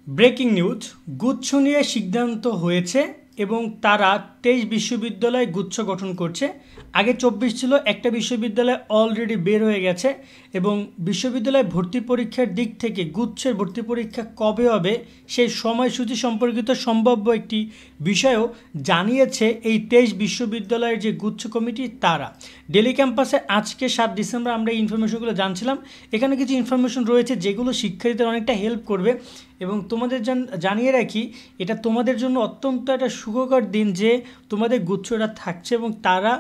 Breaking news, গুচ্ছ নিয়ে সিদ্ধান্ত হয়েছে এবং তারা 23 বিশ্ববিদ্যালয় গুচ্ছ গঠন করছে। আগে 24 ছিল, একটা বিশ্ববিদ্যালয় অলরেডি বের হয়ে গেছে এবং বিশ্ববিদ্যালয় ভর্তি পরীক্ষার দিক থেকে গুচ্ছের ভর্তি পরীক্ষা কবে হবে সেই সময়সূচি সম্পর্কিত সম্ভাব্য একটি বিষয়ও জানিয়েছে এই 23 বিশ্ববিদ্যালয়ের যে গুচ্ছ কমিটি তারা। ডেলি ক্যাম্পাসে আজকে 7 ডিসেম্বর আমরা এই ইনফরমেশনগুলো জানছিলাম। এখানে কিছু ইনফরমেশন রয়েছে যেগুলো শিক্ষার্থীদের অনেকটা হেল্প করবে এবং তোমাদের জানিয়ে রাখি, এটা তোমাদের জন্য অত্যন্ত একটা সুখকর দিন যে তোমাদের গুচ্ছটা থাকছে এবং তারা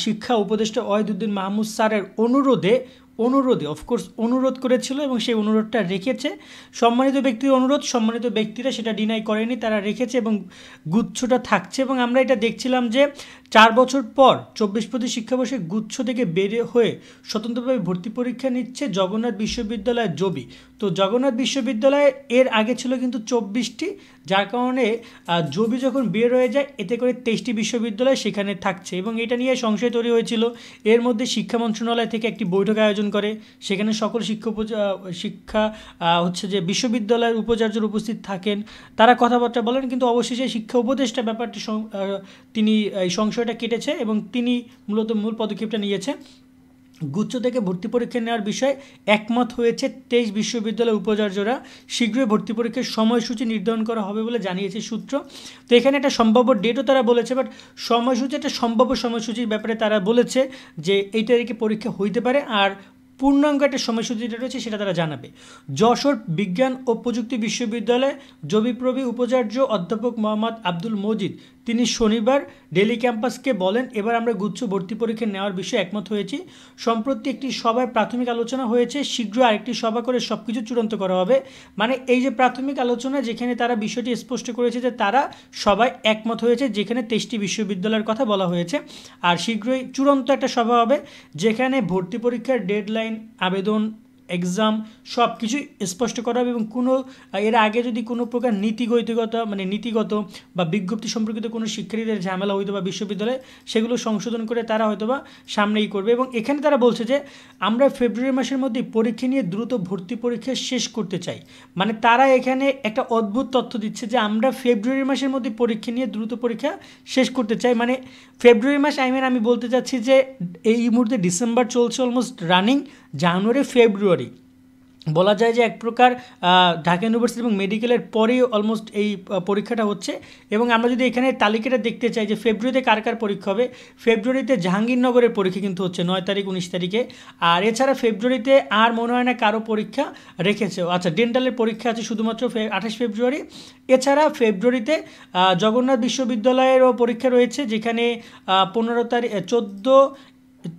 শিক্ষা উপদেষ্টা ওয়াহিদুদ্দিন মাহমুদ স্যারের অনুরোধে অফকোর্স অনুরোধ করেছিল এবং সেই অনুরোধটা রেখেছে। সম্মানিত ব্যক্তির অনুরোধ, সম্মানিত ব্যক্তিরা সেটা ডিনাই করেনি, তারা রেখেছে এবং গুচ্ছটা থাকছে। এবং আমরা এটা দেখছিলাম যে 4 বছর পর 24-25 শিক্ষাবর্ষে গুচ্ছ থেকে বেরিয়ে হয়ে স্বতন্ত্রভাবে ভর্তি পরীক্ষা নিচ্ছে জগন্নাথ বিশ্ববিদ্যালয় জবি। তো জগন্নাথ বিশ্ববিদ্যালয় এর আগে ছিল কিন্তু 24টি, যার কারণে জবি যখন বের হয়ে যায় এতে করে 23টি বিশ্ববিদ্যালয় সেখানে থাকছে এবং এটা নিয়ে সংশয় তৈরি হয়েছিল। এর মধ্যে শিক্ষা মন্ত্রণালয় থেকে একটি বৈঠক আয়োজন করে, সেখানে সকল শিক্ষা হচ্ছে যে বিশ্ববিদ্যালয়ের উপাচার্যরা উপস্থিত থাকেন, তারা কথাবার্তা বলেন, কিন্তু অবশেষে শিক্ষা উপদেষ্টা ব্যাপারটি তিনি এই সংশয়টা কেটেছে এবং তিনি মূলত মূল পদক্ষেপটা নিয়েছে। গুচ্ছ থেকে ভর্তি পরীক্ষা নেওয়ার বিষয়ে একমত হয়েছে 23 বিশ্ববিদ্যালয়ের উপাচার্যরা। শীঘ্রই ভর্তি পরীক্ষার সময়সূচি নির্ধারণ করা হবে বলে জানিয়েছে সূত্র। তো এখানে একটা সম্ভাব্য ডেটও তারা বলেছে, বাট সময়সূচি একটা সম্ভাব্য সময়সূচির ব্যাপারে তারা বলেছে যে এই তারিখে পরীক্ষা হইতে পারে, আর পূর্ণাঙ্গ একটা সময়সূচি যেটা রয়েছে সেটা তারা জানাবে। যশোর বিজ্ঞান ও প্রযুক্তি বিশ্ববিদ্যালয়ে জবিপ্রবি উপাচার্য অধ্যাপক মোহাম্মদ আব্দুল মজিদ তিনি শনিবার ডেলি ক্যাম্পাসকে বলেন, এবার আমরা গুচ্ছ ভর্তি পরীক্ষা নেওয়ার বিষয়ে একমত হয়েছি। সম্প্রতি একটি সভায় প্রাথমিক আলোচনা হয়েছে, শীঘ্র আরেকটি সভা করে সব কিছু চূড়ান্ত করা হবে। মানে এই যে প্রাথমিক আলোচনা, যেখানে তারা বিষয়টি স্পষ্ট করেছে যে তারা সবাই একমত হয়েছে, যেখানে 23টি বিশ্ববিদ্যালয়ের কথা বলা হয়েছে। আর শীঘ্রই চূড়ান্ত একটা সভা হবে যেখানে ভর্তি পরীক্ষার ডেডলাইন, আবেদন, এক্সাম সব কিছুই স্পষ্ট করা হবে এবং কোনো এর আগে যদি কোনো প্রকার নীতিগত বা বিজ্ঞপ্তি সম্পর্কিত কোনো শিক্ষার্থীদের ঝামেলা হইতো বা বিশ্ববিদ্যালয়ে, সেগুলো সংশোধন করে তারা হয়তোবা সামনেই করবে। এবং এখানে তারা বলছে যে আমরা ফেব্রুয়ারি মাসের মধ্যে পরীক্ষা নিয়ে দ্রুত ভর্তি পরীক্ষা শেষ করতে চাই। মানে তারা এখানে একটা অদ্ভুত তথ্য দিচ্ছে যে আমরা ফেব্রুয়ারি মাসের মধ্যে পরীক্ষা নিয়ে দ্রুত পরীক্ষা শেষ করতে চাই। মানে ফেব্রুয়ারি মাস আমি বলতে চাচ্ছি যে এই মুহূর্তে ডিসেম্বর চলছে, অলমোস্ট রানিং জানুয়ারি ফেব্রুয়ারি বলা যায় যে এক প্রকার ঢাকা ইউনিভার্সিটি এবং মেডিকেলের পরেই অলমোস্ট এই পরীক্ষাটা হচ্ছে। এবং আমরা যদি এখানে তালিকাটা দেখতে চাই যে ফেব্রুয়ারিতে কার কার পরীক্ষা হবে, ফেব্রুয়ারিতে জাহাঙ্গীরনগরের পরীক্ষা কিন্তু হচ্ছে 9 তারিখ 19 তারিখে। আর এছাড়া ফেব্রুয়ারিতে আর মনে হয় না কারো পরীক্ষা রেখেছে। আচ্ছা, ডেন্টালের পরীক্ষা আছে শুধুমাত্র 28 ফেব্রুয়ারি। এছাড়া ফেব্রুয়ারিতে জগন্নাথ বিশ্ববিদ্যালয়েরও পরীক্ষা রয়েছে, যেখানে 15 তারিখ 14,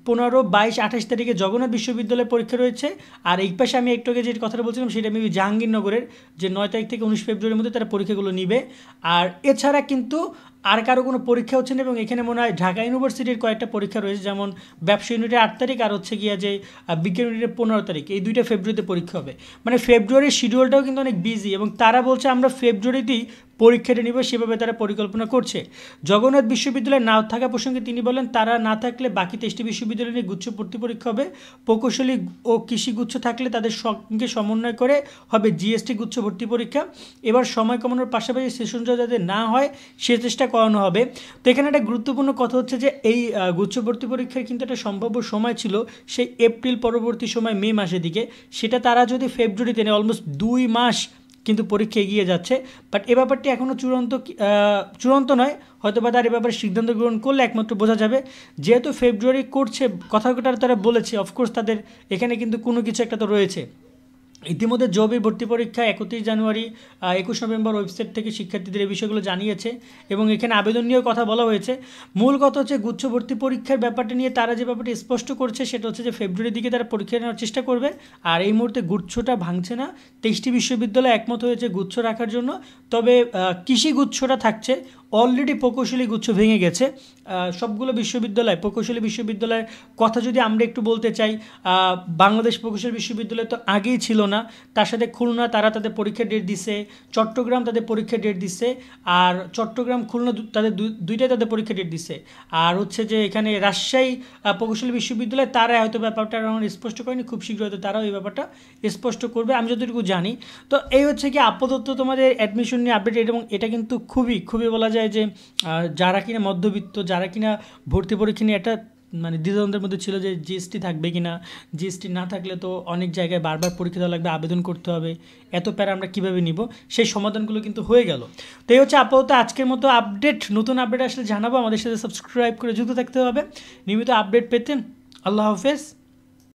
15, 22, 28 তারিখে জগন্নাথ বিশ্ববিদ্যালয়ের পরীক্ষা রয়েছে। আর এই পাশে আমি একটু আগে যে কথাটা বলছিলাম সেটা মেবি জাহাঙ্গীরনগরের, যে 9 তারিখ থেকে 19 ফেব্রুয়ারির মধ্যে তারা পরীক্ষাগুলো নিবে। আর এছাড়া কিন্তু আর কারো কোনো পরীক্ষা হচ্ছে না এবং এখানে মনে হয় ঢাকা ইউনিভার্সিটির কয়েকটা পরীক্ষা রয়েছে, যেমন ব্যবসা ইউনিটের 8 তারিখ আর হচ্ছে গিয়া যে বিজ্ঞান ইউনিটের 15 তারিখ, এই দুইটা ফেব্রুয়ারিতে পরীক্ষা হবে। মানে ফেব্রুয়ারির শিডিউলটাও কিন্তু অনেক বিজি এবং তারা বলছে আমরা ফেব্রুয়ারিতেই পরীক্ষাটা নিব, সেভাবে তারা পরিকল্পনা করছে। জগন্নাথ বিশ্ববিদ্যালয় না থাকা প্রসঙ্গে তিনি বলেন, তারা না থাকলে বাকি 23টি বিশ্ববিদ্যালয় নিয়ে গুচ্ছ ভর্তি পরীক্ষা হবে। প্রকৌশলী ও কৃষি গুচ্ছ থাকলে তাদের সঙ্গে সমন্বয় করে হবে জিএসটি গুচ্ছ ভর্তি পরীক্ষা। এবার সময় কমানোর পাশাপাশি সেশন যাতে না হয় সে চেষ্টা করানো হবে। তো এখানে একটা গুরুত্বপূর্ণ কথা হচ্ছে যে এই গুচ্ছ ভর্তি পরীক্ষার কিন্তু একটা সম্ভাব্য সময় ছিল সেই এপ্রিল পরবর্তী সময় মে মাসের দিকে, সেটা তারা যদি ফেব্রুয়ারিতে নেয় অলমোস্ট 2 মাস কিন্তু পরীক্ষা এগিয়ে যাচ্ছে। বাট এ ব্যাপারটি এখনও চূড়ান্ত নয়, হয়তো বা তার এ ব্যাপারে সিদ্ধান্ত গ্রহণ করলে একমাত্র বোঝা যাবে। যেহেতু ফেব্রুয়ারি করছে কথাটা তারা বলেছে, অফকোর্স তাদের এখানে কিন্তু কোনো কিছু একটা তো রয়েছে। ইতিমধ্যে জবির ভর্তি পরীক্ষা 31 জানুয়ারি 21 নভেম্বর ওয়েবসাইট থেকে শিক্ষার্থীদের এই বিষয়গুলো জানিয়েছে এবং এখানে আবেদন নিয়েও কথা বলা হয়েছে। মূল কথা হচ্ছে গুচ্ছ ভর্তি পরীক্ষার ব্যাপারটা নিয়ে তারা যে ব্যাপারটি স্পষ্ট করছে সেটা হচ্ছে যে ফেব্রুয়ারির দিকে তারা পরীক্ষা নেওয়ার চেষ্টা করবে। আর এই মুহূর্তে গুচ্ছটা ভাঙছে না, 23টি বিশ্ববিদ্যালয় একমত হয়েছে গুচ্ছ রাখার জন্য। তবে কৃষি গুচ্ছটা থাকছে, অলরেডি প্রকৌশলী গুচ্ছ ভেঙে গেছে। সবগুলো বিশ্ববিদ্যালয়, প্রকৌশলী বিশ্ববিদ্যালয়ের কথা যদি আমরা একটু বলতে চাই, বাংলাদেশ প্রকৌশলী বিশ্ববিদ্যালয় তো আগেই ছিল না, তার সাথে খুলনা তারা তাদের পরীক্ষার ডেট দিছে, চট্টগ্রাম তাদের পরীক্ষার ডেট দিছে, আর চট্টগ্রাম খুলনা তাদের দুইটাই তাদের পরীক্ষার ডেট দিছে। আর হচ্ছে যে এখানে রাজশাহী প্রকৌশলী বিশ্ববিদ্যালয় তারা হয়তো ব্যাপারটা আমার স্পষ্ট করেনি, খুব শীঘ্র হয়তো তারাও এই ব্যাপারটা স্পষ্ট করবে আমি যতটুকু জানি। তো এই হচ্ছে কি আপাতত তোমাদের অ্যাডমিশন নিয়ে আপডেট, এবং এটা কিন্তু খুবই খুবই বলা যায় যে যারা কিনা মধ্যবিত্ত, যারা কিনা ভর্তি পরীক্ষা নিয়ে একটা মানে দ্বিধাদ্বন্দ্বের মধ্যে ছিল যে জিএসটি থাকবে কিনা, জিএসটি না থাকলে তো অনেক জায়গায় বারবার পরীক্ষা দেওয়া লাগবে, আবেদন করতে হবে, এত প্যারা আমরা কীভাবে নিব, সেই সমাধানগুলো কিন্তু হয়ে গেল। তো এই হচ্ছে আপাতত আজকের মতো আপডেট। নতুন আপডেট আসলে জানাবো, আমাদের সাথে সাবস্ক্রাইব করে যুক্ত থাকতে হবে নিয়মিত আপডেট পেতে। আল্লাহ হাফেজ।